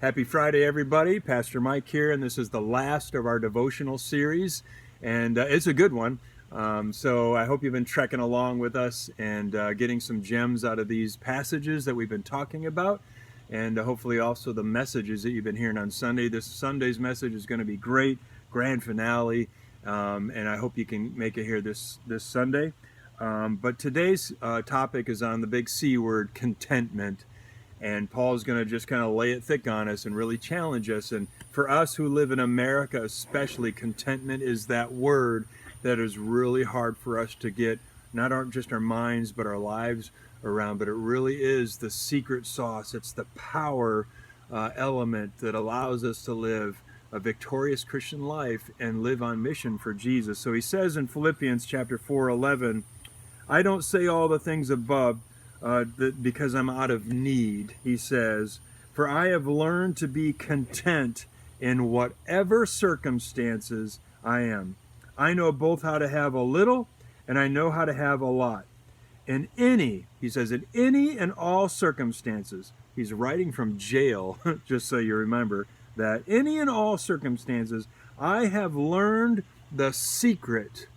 Happy Friday, everybody. Pastor Mike here, and this is the last of our devotional series, and it's a good one. So I hope you've been trekking along with us and getting some gems out of these passages that we've been talking about, and hopefully also the messages that you've been hearing on Sunday. This Sunday's message is going to be great, grand finale, and I hope you can make it here this Sunday. But today's topic is on the big C word, contentment. And Paul's going to just kind of lay it thick on us and really challenge us. And for us who live in America, especially, contentment is that word that is really hard for us to get, not just our minds, but our lives around. But it really is the secret sauce. It's the power element that allows us to live a victorious Christian life and live on mission for Jesus. So he says in Philippians chapter 4:11, I don't say all the things above, because I'm out of need, he says, for I have learned to be content in whatever circumstances I am. I know both how to have a little and I know how to have a lot. He says, in any and all circumstances, he's writing from jail, just so you remember that, any and all circumstances, I have learned the secret.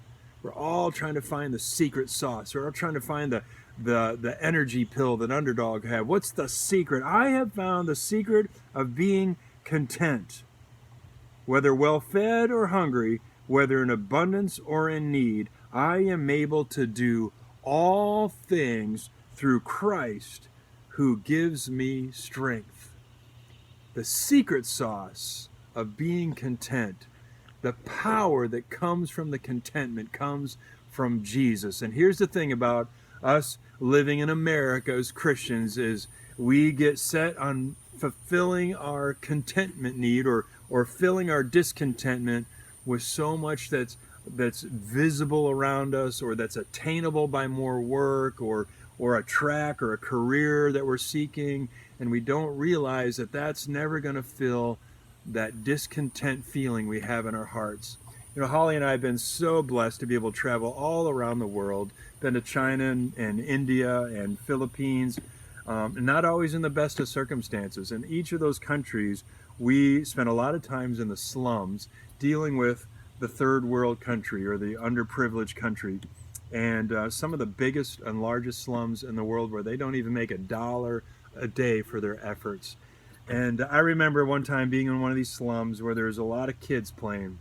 We're all trying to find the secret sauce. We're all trying to find the energy pill that underdog had. What's the secret? I have found the secret of being content. Whether well-fed or hungry, whether in abundance or in need, I am able to do all things through Christ who gives me strength. The secret sauce of being content, the power that comes from the contentment comes from Jesus. And here's the thing about us living in America as Christians is we get set on fulfilling our contentment need or filling our discontentment with so much that's visible around us, or that's attainable by more work or a track or a career that we're seeking, and we don't realize that that's never going to fill that discontent feeling we have in our hearts. You know, Holly and I have been so blessed to be able to travel all around the world, been to China and India and Philippines, not always in the best of circumstances. In each of those countries, we spent a lot of times in the slums dealing with the third world country or the underprivileged country, and some of the biggest and largest slums in the world where they don't even make $1 a day for their efforts. And I remember one time being in one of these slums where there's a lot of kids playing.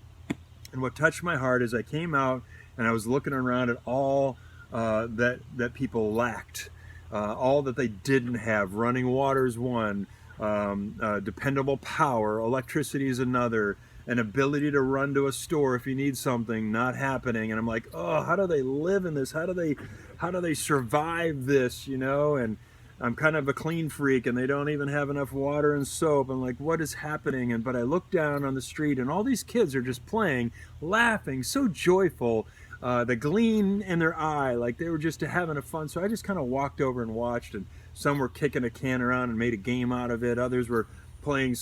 And what touched my heart is I came out and I was looking around at all that people lacked, all that they didn't have. Running water is one, dependable power, electricity is another, an ability to run to a store if you need something, not happening. And I'm like, oh, how do they live in this? How do they survive this? You know, and I'm kind of a clean freak, and they don't even have enough water and soap. I'm like, what is happening? But I look down on the street, and all these kids are just playing, laughing, so joyful, the gleam in their eye, like they were just having a fun. So I just kind of walked over and watched, and some were kicking a can around and made a game out of it. Others were playing,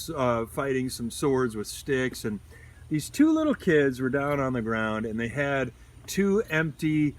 fighting some swords with sticks. And these two little kids were down on the ground, and they had two empty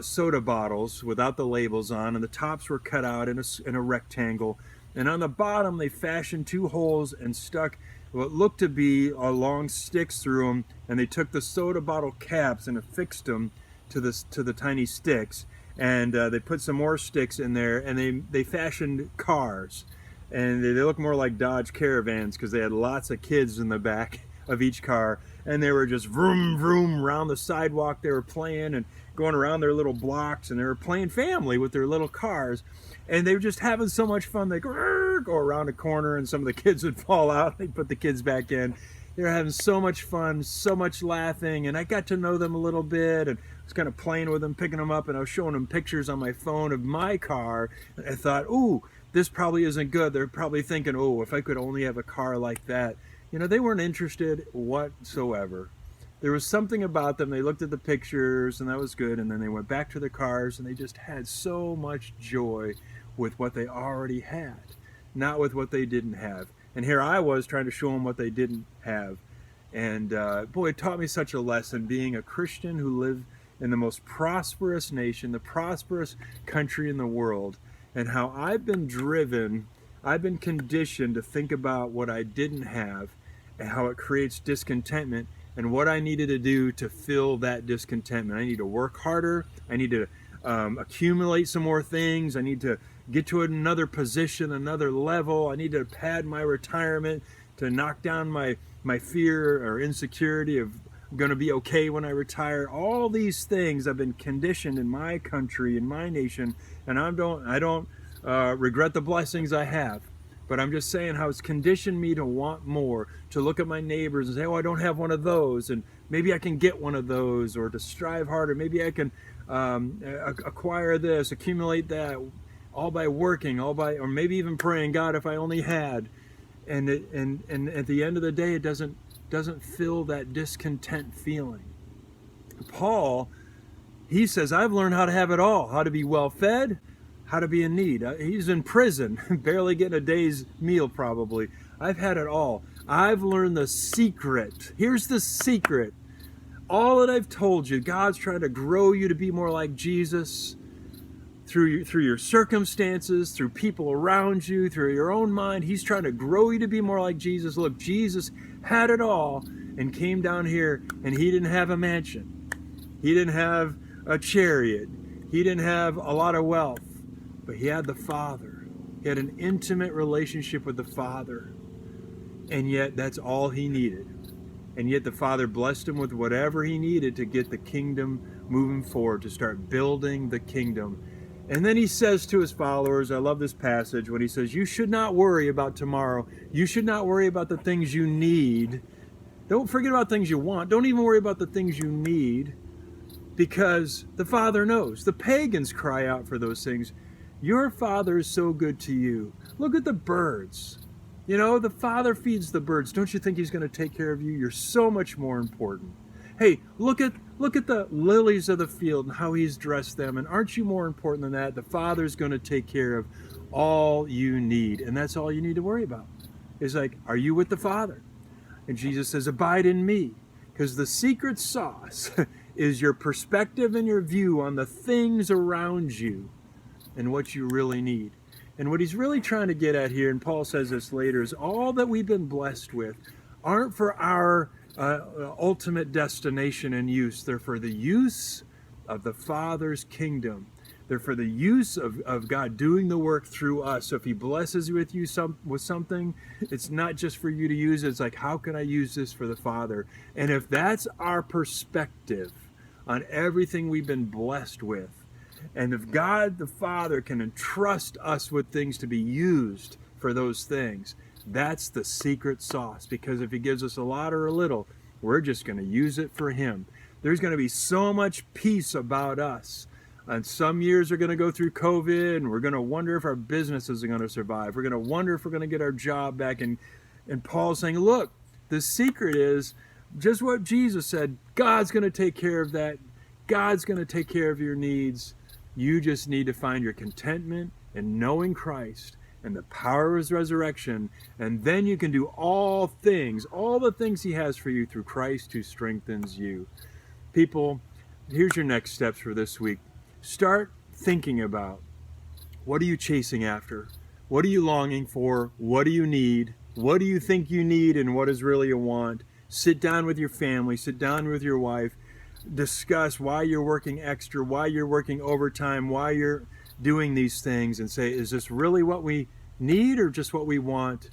soda bottles without the labels on, and the tops were cut out in a rectangle, and on the bottom they fashioned two holes and stuck what looked to be long sticks through them, and they took the soda bottle caps and affixed them to the tiny sticks, and they put some more sticks in there, and they fashioned cars, and they look more like Dodge Caravans because they had lots of kids in the back of each car, and they were just vroom vroom around the sidewalk. They were playing and going around their little blocks, and they were playing family with their little cars, and they were just having so much fun. They go around a corner, and some of the kids would fall out. They'd put the kids back in. They were having so much fun, so much laughing, and I got to know them a little bit, and I was kind of playing with them, picking them up, and I was showing them pictures on my phone of my car, and I thought, ooh, this probably isn't good. They're probably thinking, oh, if I could only have a car like that. You know, they weren't interested whatsoever. There was something about them. They looked at the pictures, and that was good, and then they went back to their cars, and they just had so much joy with what they already had, not with what they didn't have. And here I was trying to show them what they didn't have. And boy, it taught me such a lesson, being a Christian who lived in the most prosperous nation, the prosperous country in the world, and how I've been driven I've been conditioned to think about what I didn't have and how it creates discontentment and what I needed to do to fill that discontentment. I need to work harder. I need to accumulate some more things. I need to get to another position, another level. I need to pad my retirement to knock down my fear or insecurity of going to be okay when I retire. All these things I've been conditioned in my country, in my nation, and I don't regret the blessings I have. But I'm just saying how it's conditioned me to want more, to look at my neighbors and say, oh, I don't have one of those, and maybe I can get one of those, or to strive harder. Maybe I can acquire this, accumulate that, all by working, or maybe even praying, God, if I only had. And at the end of the day, it doesn't fill that discontent feeling. Paul, he says, I've learned how to have it all, how to be well fed, how to be in need. He's in prison, barely getting a day's meal probably. I've had it all. I've learned the secret. Here's the secret. All that I've told you, God's trying to grow you to be more like Jesus through your circumstances, through people around you, through your own mind. He's trying to grow you to be more like Jesus. Look, Jesus had it all and came down here, and he didn't have a mansion. He didn't have a chariot. He didn't have a lot of wealth. But he had the Father. He had an intimate relationship with the Father. And yet that's all he needed. And yet the Father blessed him with whatever he needed to get the kingdom moving forward, to start building the kingdom. And then he says to his followers, I love this passage, when he says, you should not worry about tomorrow. You should not worry about the things you need. Don't forget about things you want. Don't even worry about the things you need, because the Father knows. The pagans cry out for those things. Your Father is so good to you. Look at the birds. You know, the Father feeds the birds. Don't you think he's going to take care of you? You're so much more important. Hey, look at the lilies of the field and how he's dressed them. And aren't you more important than that? The Father's going to take care of all you need. And that's all you need to worry about. It's like, are you with the Father? And Jesus says, abide in me. Because the secret sauce is your perspective and your view on the things around you and what you really need. And what he's really trying to get at here, and Paul says this later, is all that we've been blessed with aren't for our ultimate destination and use. They're for the use of the Father's kingdom. They're for the use of God doing the work through us. So if he blesses you with something, it's not just for you to use. It's like, how can I use this for the Father? And if that's our perspective on everything we've been blessed with, and if God the Father can entrust us with things to be used for those things, that's the secret sauce. Because if he gives us a lot or a little, we're just going to use it for him. There's going to be so much peace about us. And some years are going to go through COVID, and we're going to wonder if our businesses are going to survive. We're going to wonder if we're going to get our job back. And Paul's saying, look, the secret is just what Jesus said. God's going to take care of that. God's going to take care of your needs. You just need to find your contentment in knowing Christ and the power of his resurrection, and then you can do all things, all the things he has for you through Christ who strengthens you. People, here's your next steps for this week. Start thinking about, what are you chasing after? What are you longing for? What do you need? What do you think you need, and what is really a want? Sit down with your family, sit down with your wife, discuss why you're working extra, why you're working overtime, why you're doing these things, and say, is this really what we need or just what we want?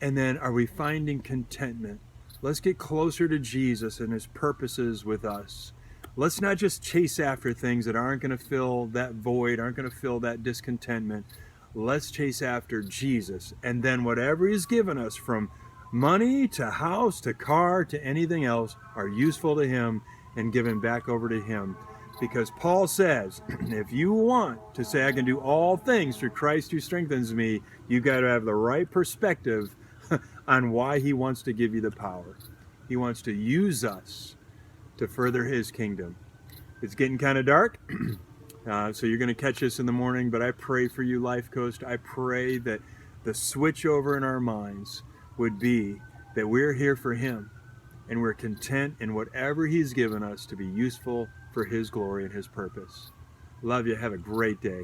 And then, are we finding contentment? Let's get closer to Jesus and his purposes with us. Let's not just chase after things that aren't going to fill that void, aren't going to fill that discontentment. Let's chase after Jesus. And then whatever he's given us, from money to house to car to anything else, are useful to him, and given back over to him. Because Paul says, if you want to say I can do all things through Christ who strengthens me, you've got to have the right perspective on why he wants to give you the power. He wants to use us to further his kingdom. It's getting kind of dark, so you're going to catch this in the morning, but I pray for you, Life Coast. I pray that the switch over in our minds would be that we're here for him, and we're content in whatever he's given us to be useful for his glory and his purpose. Love you. Have a great day.